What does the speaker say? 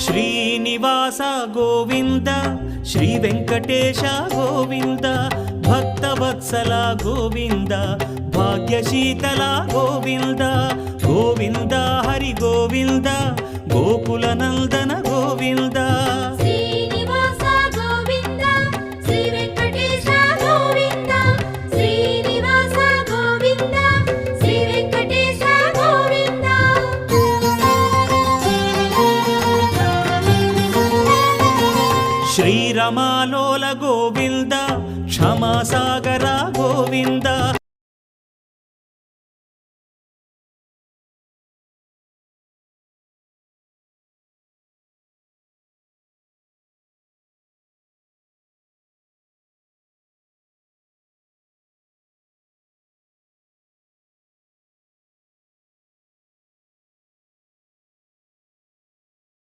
Srinivasa Govinda Shri Venkatesha Govinda Bhaktavatsala Govinda భాగ్యశీతల Govinda Govinda Hari Govinda Gokula Nandana Govinda Srinivasa Govinda Shri Venkatesha Govinda Srinivasa Govinda Shri Venkatesha Govinda శ్రీరమాలోల Govinda క్షమాసాగర Govinda